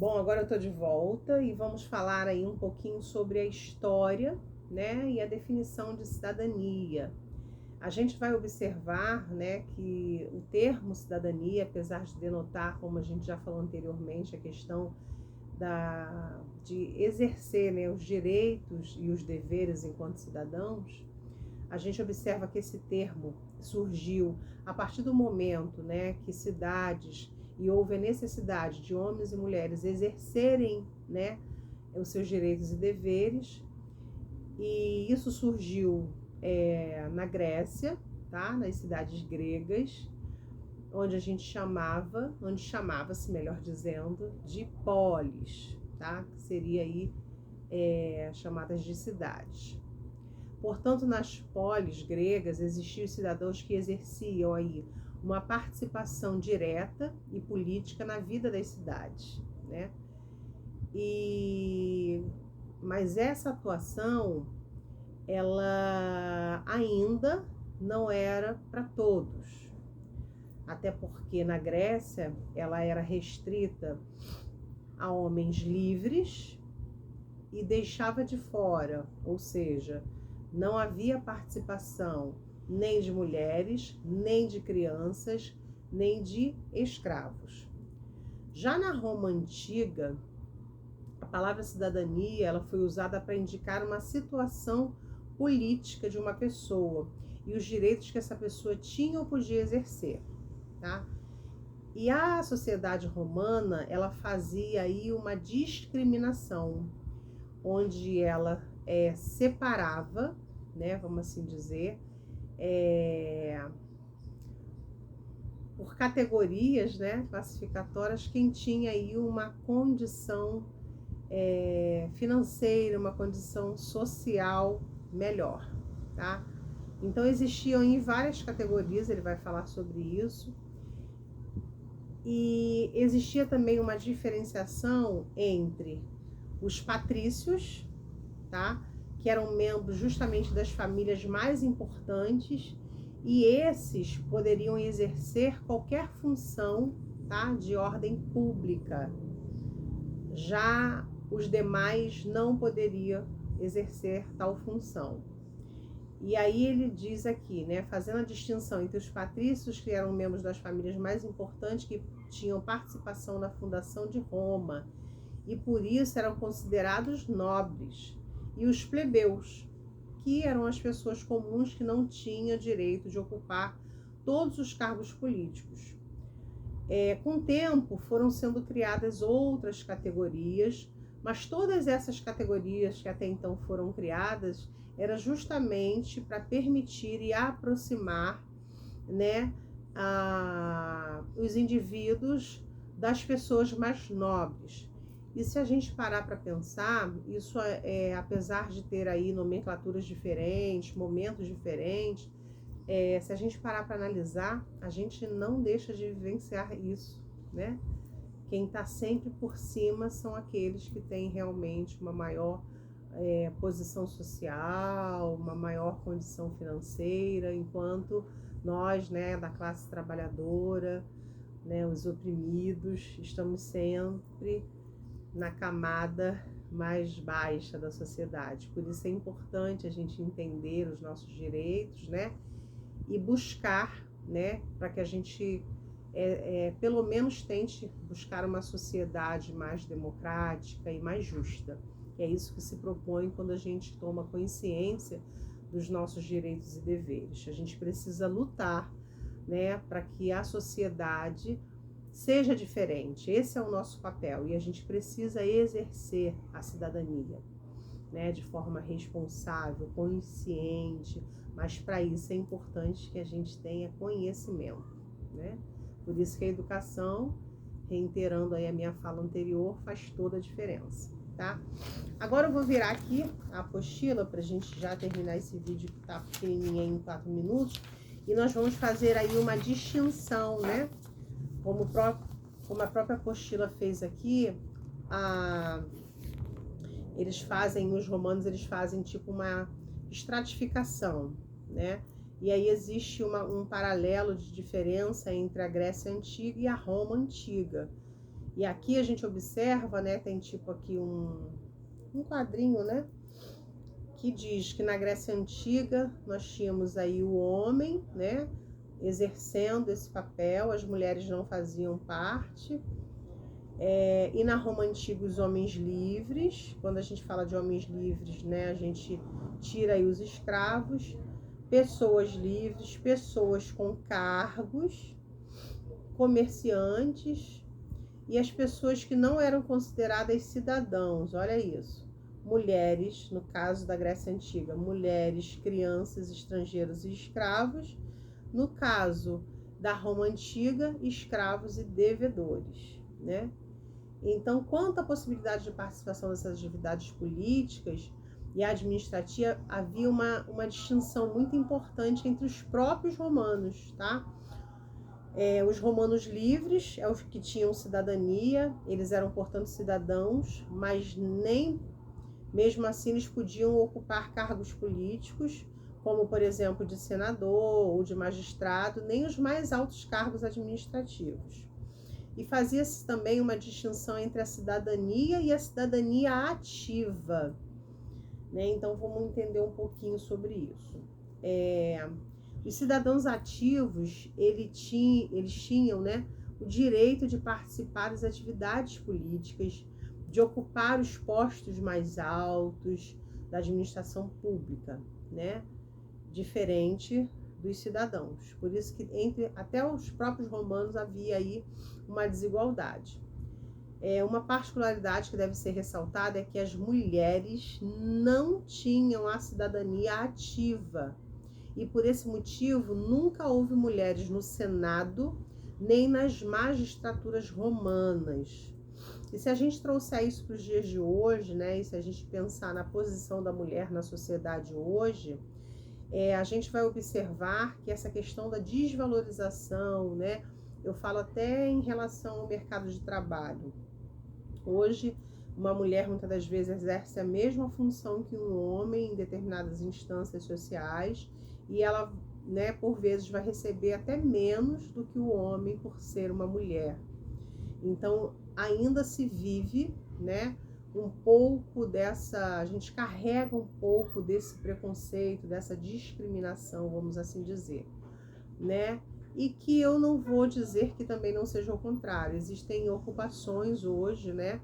Bom, agora eu estou de volta e vamos falar aí um pouquinho sobre a história, né, e a definição de cidadania. A gente vai observar, né, que o termo cidadania, apesar de denotar, como a gente já falou anteriormente, a questão de exercer, né, os direitos e os deveres enquanto cidadãos, a gente observa que esse termo surgiu a partir do momento, né, que cidades e houve a necessidade de homens e mulheres exercerem, né, os seus direitos e deveres, e isso surgiu na Grécia, tá, nas cidades gregas, onde chamava-se, melhor dizendo, de polis, tá, que seria aí chamadas de cidades. Portanto, nas polis gregas existiam cidadãos que exerciam aí uma participação direta e política na vida das cidades, né? Mas essa atuação, ela ainda não era para todos, até porque na Grécia ela era restrita a homens livres e deixava de fora, ou seja, não havia participação nem de mulheres, nem de crianças, nem de escravos. Já na Roma antiga, a palavra cidadania ela foi usada para indicar uma situação política de uma pessoa e os direitos que essa pessoa tinha ou podia exercer, tá? E a sociedade romana, ela fazia aí uma discriminação, onde ela separava, né, vamos assim dizer, por categorias, né, classificatórias, quem tinha aí uma condição financeira, uma condição social melhor, tá? Então existiam aí várias categorias, ele vai falar sobre isso. E existia também uma diferenciação entre os patrícios, tá? Que eram membros justamente das famílias mais importantes, e esses poderiam exercer qualquer função, tá? De ordem pública. Já os demais não poderiam exercer tal função. E aí ele diz aqui, né, fazendo a distinção entre os patrícios, que eram membros das famílias mais importantes, que tinham participação na fundação de Roma, e por isso eram considerados nobres, e os plebeus, que eram as pessoas comuns que não tinham direito de ocupar todos os cargos políticos. Com o tempo foram sendo criadas outras categorias, mas todas essas categorias que até então foram criadas era justamente para permitir e aproximar, né, os indivíduos das pessoas mais nobres. E se a gente parar para pensar, isso apesar de ter aí nomenclaturas diferentes, momentos diferentes, se a gente parar para analisar, a gente não deixa de vivenciar isso, né? Quem está sempre por cima são aqueles que têm realmente uma maior posição social, uma maior condição financeira, enquanto nós, né, da classe trabalhadora, né, os oprimidos, estamos sempre na camada mais baixa da sociedade. Por isso é importante a gente entender os nossos direitos, né, e buscar, né, para que a gente pelo menos tente buscar uma sociedade mais democrática e mais justa. É isso que se propõe quando a gente toma consciência dos nossos direitos e deveres. A gente precisa lutar, né, para que a sociedade seja diferente. Esse é o nosso papel e a gente precisa exercer a cidadania, né, de forma responsável, consciente, mas para isso é importante que a gente tenha conhecimento, né? Por isso que a educação, reiterando aí a minha fala anterior, faz toda a diferença, tá? Agora eu vou virar aqui a apostila para a gente já terminar esse vídeo que tá pequenininha em 4 minutos, e nós vamos fazer aí uma distinção, né? Como a própria apostila fez aqui, os romanos, eles fazem tipo uma estratificação, né? E aí existe um paralelo de diferença entre a Grécia Antiga e a Roma Antiga. E aqui a gente observa, né, tem tipo aqui um quadrinho, né, que diz que na Grécia Antiga nós tínhamos aí o homem, né, exercendo esse papel, as mulheres não faziam parte. E na Roma Antiga os homens livres, quando a gente fala de homens livres, né, a gente tira aí os escravos, pessoas livres, pessoas com cargos, comerciantes e as pessoas que não eram consideradas cidadãos, olha isso. Mulheres, no caso da Grécia Antiga, mulheres, crianças, estrangeiros e escravos. No caso da Roma Antiga, escravos e devedores, né? Então, quanto à possibilidade de participação dessas atividades políticas e administrativas, havia uma distinção muito importante entre os próprios romanos, tá? Os romanos livres, os que tinham cidadania, eles eram, portanto, cidadãos, mas nem mesmo assim eles podiam ocupar cargos políticos, como, por exemplo, de senador ou de magistrado, nem os mais altos cargos administrativos. E fazia-se também uma distinção entre a cidadania e a cidadania ativa, né? Então, vamos entender um pouquinho sobre isso. Os cidadãos ativos, eles tinham, né, o direito de participar das atividades políticas, de ocupar os postos mais altos da administração pública, né? Diferente dos cidadãos. Por isso que até os próprios romanos havia aí uma desigualdade. Uma particularidade que deve ser ressaltada é que as mulheres não tinham a cidadania ativa. E por esse motivo nunca houve mulheres no Senado nem nas magistraturas romanas. E se a gente trouxer isso para os dias de hoje, né, e se a gente pensar na posição da mulher na sociedade hoje, a gente vai observar que essa questão da desvalorização, né, eu falo até em relação ao mercado de trabalho. Hoje, uma mulher muitas das vezes exerce a mesma função que um homem em determinadas instâncias sociais e ela, né, por vezes vai receber até menos do que o homem por ser uma mulher. Então, ainda se vive, né, um pouco dessa, a gente carrega um pouco desse preconceito, dessa discriminação, vamos assim dizer, né? E que eu não vou dizer que também não seja o contrário. Existem ocupações hoje, né?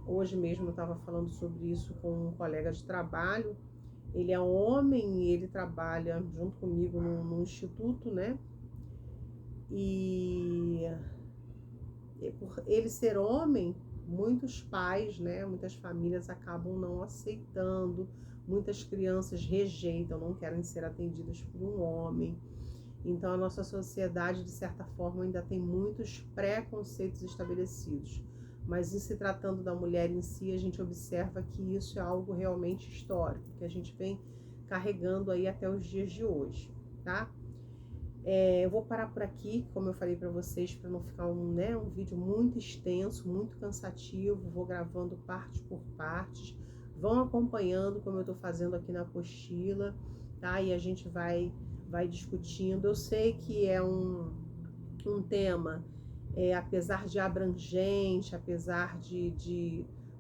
Hoje mesmo eu estava falando sobre isso com um colega de trabalho. Ele é homem e ele trabalha junto comigo num instituto, né? E por ele ser homem, muitos pais, né, muitas famílias acabam não aceitando, muitas crianças rejeitam, não querem ser atendidas por um homem. Então a nossa sociedade, de certa forma, ainda tem muitos preconceitos estabelecidos. Mas em se tratando da mulher em si, a gente observa que isso é algo realmente histórico, que a gente vem carregando aí até os dias de hoje, tá? Eu vou parar por aqui, como eu falei para vocês, para não ficar um vídeo muito extenso, muito cansativo. Vou gravando parte por partes. Vão acompanhando como eu estou fazendo aqui na apostila, tá? E a gente vai discutindo. Eu sei que é um tema, apesar de abrangente, apesar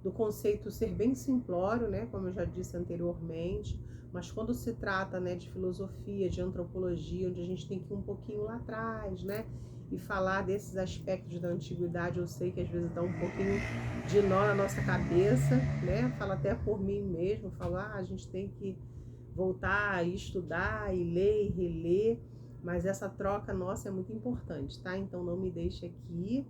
do conceito ser bem simplório, né? Como eu já disse anteriormente. Mas quando se trata, né, de filosofia, de antropologia, onde a gente tem que ir um pouquinho lá atrás, né, e falar desses aspectos da antiguidade, eu sei que às vezes dá um pouquinho de nó na nossa cabeça, né, falo até por mim mesmo, falo, a gente tem que voltar e estudar e ler e reler, mas essa troca nossa é muito importante, tá? Então não me deixe aqui,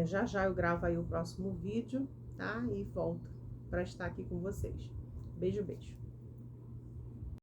já já eu gravo aí o próximo vídeo, tá? E volto para estar aqui com vocês. Beijo, beijo.